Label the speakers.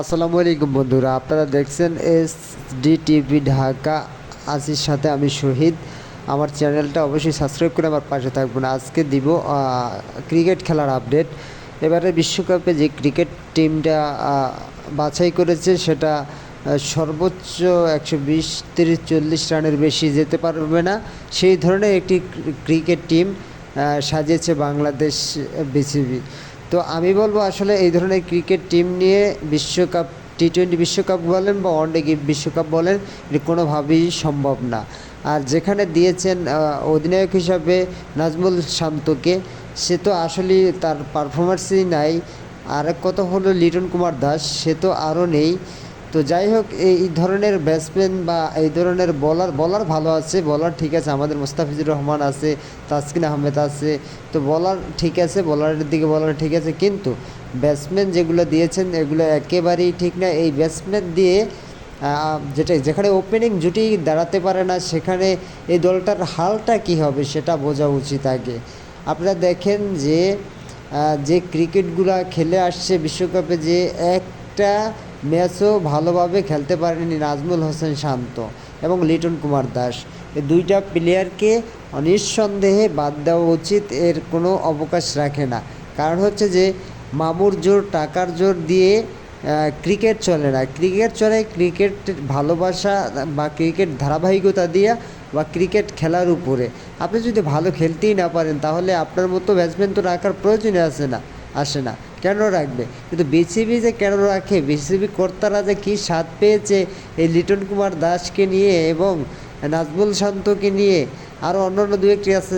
Speaker 1: আসসালামু আলাইকুম বন্ধুরা, আপনারা দেখছেন SDTV ঢাকা। আজির সাথে আমি শহীদ। আমার চ্যানেলটা অবশ্যই সাবস্ক্রাইব করে আমার পাশে থাকবেন। আজকে দিব ক্রিকেট খেলার আপডেট। এবারে বিশ্বকাপে যে ক্রিকেট টিমটা বাছাই করেছে সেটা সর্বোচ্চ 120, 30, 40 রানের বেশি যেতে পারবে না, সেই ধরনের একটি ক্রিকেট টিম সাজিয়েছে বাংলাদেশ বিসিবি। তো আমি বলবো আসলে এই ধরনের ক্রিকেট টিম নিয়ে বিশ্বকাপ, টি-20 বিশ্বকাপ বলেন বা ওয়ানডে বিশ্বকাপ বলেন, এটি কোনোভাবেই সম্ভব না। আর যেখানে দিয়েছেন অধিনায়ক হিসাবে নাজমুল শান্তকে, সে তো আসলে তার পারফরমেন্সই নাই। আর এক কথা হলো লিটন কুমার দাস, সে তো আরও নেই। তো যাই হোক, এই ধরনের ব্যাটসম্যান বা এই ধরনের বলার ভালো আছে, বলার ঠিক আছে, আমাদের মুস্তাফিজুর রহমান আছে, তাসকিন আহমেদ আছে। তো বলার ঠিক আছে, বলারের দিকে বলার ঠিক আছে, কিন্তু ব্যাটসম্যান যেগুলো দিয়েছেন এগুলো একেবারেই ঠিক না। এই ব্যাটসম্যান দিয়ে যেখানে ওপেনিং জুটি দাঁড়াতে পারে না, সেখানে এই দলটার হালটা কী হবে সেটা বোঝা উচিত আগে। আপনারা দেখেন যে ক্রিকেটগুলো খেলে আসছে বিশ্বকাপে, যে একটা ম্যাচও ভালোভাবে খেলতে পারেনি নাজমুল হোসেন শান্ত এবং লিটন কুমার দাস। এই দুইটা প্লেয়ারকে নিঃসন্দেহে বাদ দেওয়া উচিত, এর কোনো অবকাশ রাখে না। কারণ হচ্ছে যে মামুর জোর, টাকার জোর দিয়ে ক্রিকেট চলে না। ক্রিকেট চলে ক্রিকেট ভালোবাসা বা ক্রিকেট ধারাবাহিকতা দিয়ে বা ক্রিকেট খেলার উপরে। আপনি যদি ভালো খেলতেই না পারেন, তাহলে আপনার মতো ব্যাটসম্যান তো রাখার প্রয়োজনই আসে না। কেন রাখবে? কিন্তু বিসিবি যে কেন রাখে, বিসিবি কর্তারা যে কী স্বাদ পেয়েছে এই লিটন কুমার দাসকে নিয়ে এবং নাজমুল শান্তকে নিয়ে, আরও অন্যান্য দু একটি আছে।